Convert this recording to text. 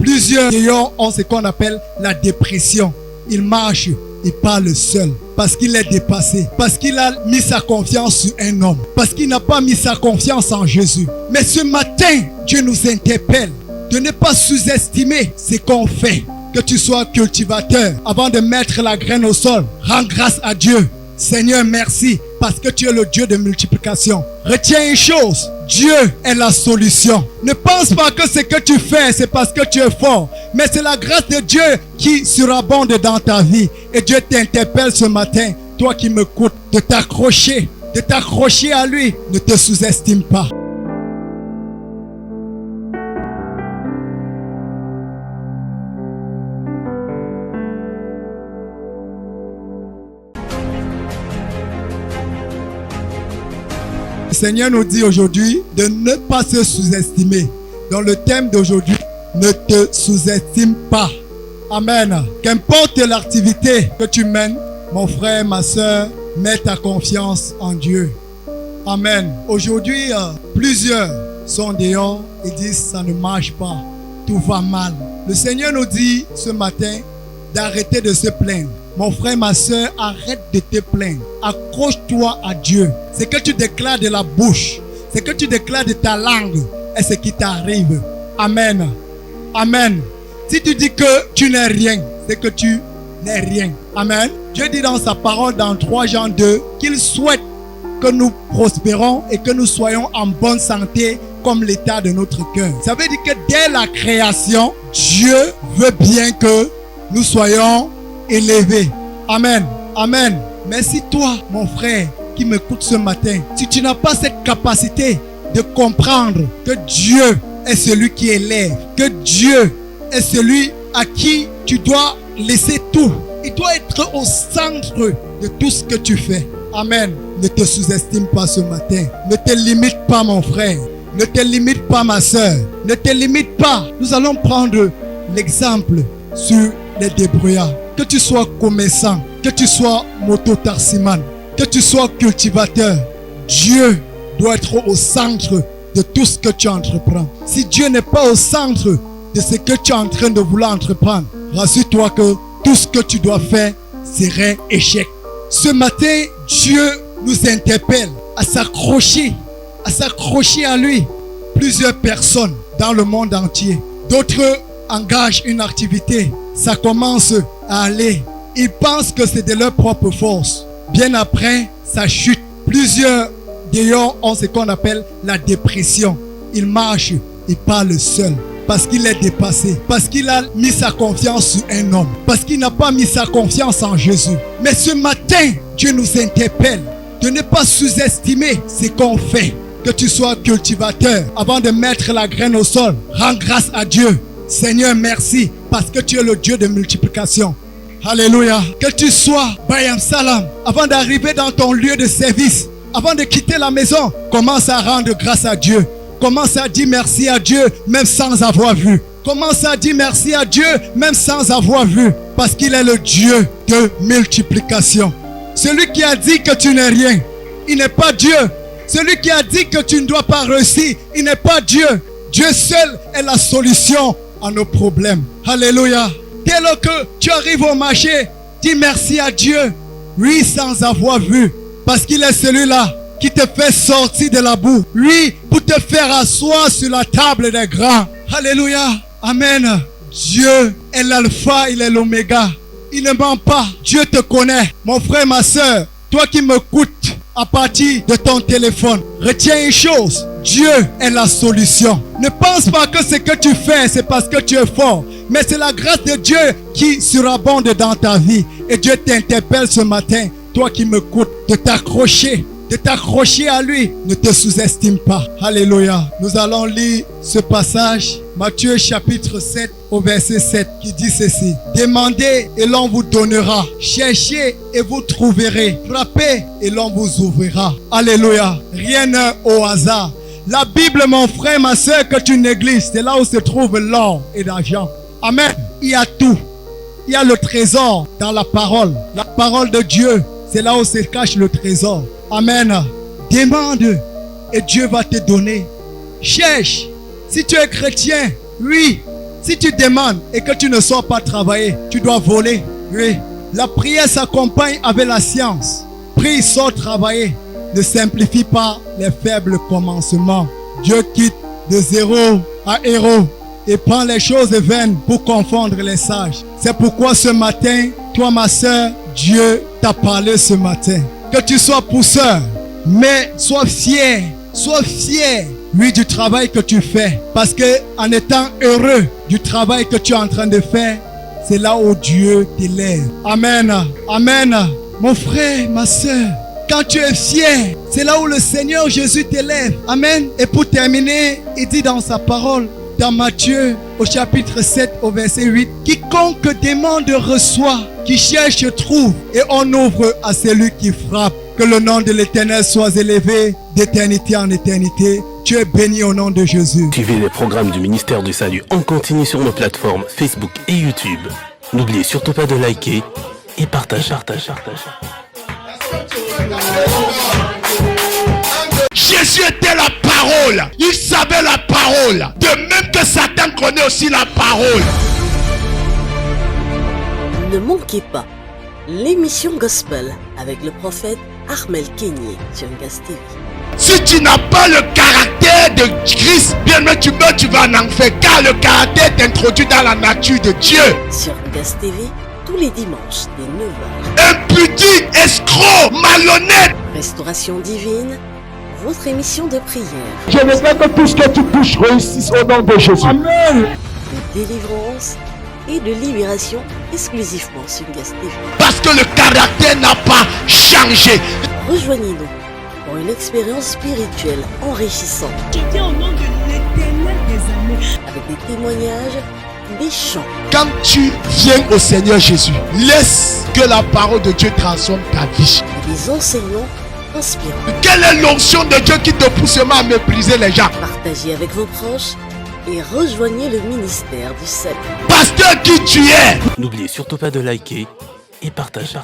Plusieurs ayants ont ce qu'on appelle la dépression. Il marche, il parle seul. Parce qu'il est dépassé. Parce qu'il a mis sa confiance sur un homme. Parce qu'il n'a pas mis sa confiance en Jésus. Mais ce matin, Dieu nous interpelle de ne pas sous-estimer ce qu'on fait. Que tu sois cultivateur, avant de mettre la graine au sol, rends grâce à Dieu. Seigneur, merci, parce que tu es le Dieu de multiplication. Retiens une chose, Dieu est la solution. Ne pense pas que ce que tu fais, c'est parce que tu es fort. Mais c'est la grâce de Dieu qui surabonde dans ta vie. Et Dieu t'interpelle ce matin, toi qui m'écoutes, de t'accrocher à lui. Ne te sous-estime pas. Le Seigneur nous dit aujourd'hui de ne pas se sous-estimer. Dans le thème d'aujourd'hui, ne te sous-estime pas. Amen. Qu'importe l'activité que tu mènes, mon frère, ma soeur, mets ta confiance en Dieu. Amen. Aujourd'hui, plusieurs sont dehors et disent ça ne marche pas, tout va mal. Le Seigneur nous dit ce matin d'arrêter de se plaindre. Mon frère, ma soeur, arrête de te plaindre. Accroche-toi à Dieu. Ce que tu déclares de la bouche, ce que tu déclares de ta langue est ce qui t'arrive. Amen. Amen. Si tu dis que tu n'es rien, c'est que tu n'es rien. Amen. Dieu dit dans sa parole dans 3 Jean 2 qu'il souhaite que nous prospérons et que nous soyons en bonne santé comme l'état de notre cœur. Ça veut dire que dès la création, Dieu veut bien que nous soyons élevé. Amen. Amen. Mais si toi, mon frère, qui m'écoute ce matin, si tu n'as pas cette capacité de comprendre que Dieu est celui qui élève, que Dieu est celui à qui tu dois laisser tout. Il doit être au centre de tout ce que tu fais. Amen. Ne te sous-estime pas ce matin. Ne te limite pas, mon frère. Ne te limite pas, ma soeur. Ne te limite pas. Nous allons prendre l'exemple sur les débrouillards. Que tu sois commerçant, que tu sois mototaximan, que tu sois cultivateur, Dieu doit être au centre de tout ce que tu entreprends. Si Dieu n'est pas au centre de ce que tu es en train de vouloir entreprendre, rassure-toi que tout ce que tu dois faire serait échec. Ce matin, Dieu nous interpelle à s'accrocher à lui. Plusieurs personnes dans le monde entier, d'autres engagent une activité, ça commence à aller. Ils pensent que c'est de leur propre force. Bien après, ça chute. Plusieurs d'ailleurs ont ce qu'on appelle la dépression. Ils marchent, ils parlent seuls. Parce qu'il est dépassé. Parce qu'il a mis sa confiance sur un homme. Parce qu'il n'a pas mis sa confiance en Jésus. Mais ce matin, Dieu nous interpelle de ne pas sous-estimer ce qu'on fait. Que tu sois cultivateur, avant de mettre la graine au sol, rends grâce à Dieu. Seigneur, merci, parce que tu es le Dieu de multiplication. Alléluia. Que tu sois Bayam Salam, avant d'arriver dans ton lieu de service, avant de quitter la maison, commence à rendre grâce à Dieu. Commence à dire merci à Dieu, même sans avoir vu. Commence à dire merci à Dieu, même sans avoir vu. Parce qu'il est le Dieu de multiplication. Celui qui a dit que tu n'es rien, il n'est pas Dieu. Celui qui a dit que tu ne dois pas réussir, il n'est pas Dieu. Dieu seul est la solution à nos problèmes. Alléluia. Dès lors que tu arrives au marché, dis merci à Dieu. Oui, sans avoir vu. Parce qu'il est celui-là qui te fait sortir de la boue. Oui, pour te faire asseoir sur la table des grands. Alléluia. Amen. Dieu est l'alpha, il est l'oméga. Il ne ment pas. Dieu te connaît. Mon frère, ma soeur, toi qui m'écoutes à partir de ton téléphone, retiens une chose. Dieu est la solution. Ne pense pas que ce que tu fais, c'est parce que tu es fort. Mais c'est la grâce de Dieu qui surabonde dans ta vie. Et Dieu t'interpelle ce matin, toi qui m'écoutes, de t'accrocher à lui. Ne te sous-estime pas. Alléluia. Nous allons lire ce passage, Matthieu chapitre 7 au verset 7, qui dit ceci. Demandez et l'on vous donnera. Cherchez et vous trouverez. Frappez et l'on vous ouvrira. Alléluia. Rien n'est au hasard. La Bible, mon frère, ma soeur, que tu négliges, c'est là où se trouve l'or et l'argent. Amen. Il y a tout. Il y a le trésor dans la parole. La parole de Dieu, c'est là où se cache le trésor. Amen. Demande et Dieu va te donner. Cherche. Si tu es chrétien, oui, Si tu demandes et que tu ne sors pas travailler, tu dois voler. Oui. La prière s'accompagne avec la science. Prie, sors travailler. Ne simplifie pas les faibles commencements. Dieu quitte de zéro à héros et prend les choses vaines pour confondre les sages. C'est pourquoi ce matin, toi ma soeur, Dieu t'a parlé ce matin. Que tu sois pousseur, mais sois fier, oui, du travail que tu fais. Parce que en étant heureux du travail que tu es en train de faire, c'est là où Dieu t'élève. Amen. Amen. Mon frère, ma soeur, quand tu es fier, c'est là où le Seigneur Jésus t'élève. Amen. Et pour terminer, il dit dans sa parole, dans Matthieu, au chapitre 7, au verset 8, quiconque demande reçoit, qui cherche trouve, et on ouvre à celui qui frappe. Que le nom de l'Éternel soit élevé d'éternité en éternité. Tu es béni au nom de Jésus. Suivez les programmes du ministère du Salut en continu sur nos plateformes Facebook et YouTube. N'oubliez surtout pas de liker et partager. Jésus était la parole. Il savait la parole. De même que Satan connaît aussi la parole. Ne manquez pas l'émission Gospel avec le prophète Armel Kenyé sur Ngaz TV. Si tu n'as pas le caractère de Christ, bien même tu meurs, tu vas en enfer. Car le caractère t'introduit dans la nature de Dieu. Sur Ngaz TV, tous les dimanches dès 9h. Impudique, escroc, malhonnête. Restauration divine, votre émission de prière. Je veux que tout ce que tu touches réussisse au nom de Jésus. Amen. De délivrance et de libération exclusivement sur Ngaz TV. Parce que le caractère n'a pas changé. Rejoignez-nous pour une expérience spirituelle enrichissante. Je viens au nom de l'Éternel des armées. Avec des témoignages, des chants. Quand tu viens au Seigneur Jésus, laisse que la parole de Dieu transforme ta vie. Et des enseignements inspirants. Quelle est l'onction de Dieu qui te pousse à mépriser les gens? Partagez avec vos proches et rejoignez le ministère du salut. Pasteur qui tu es. N'oubliez surtout pas de liker et partager.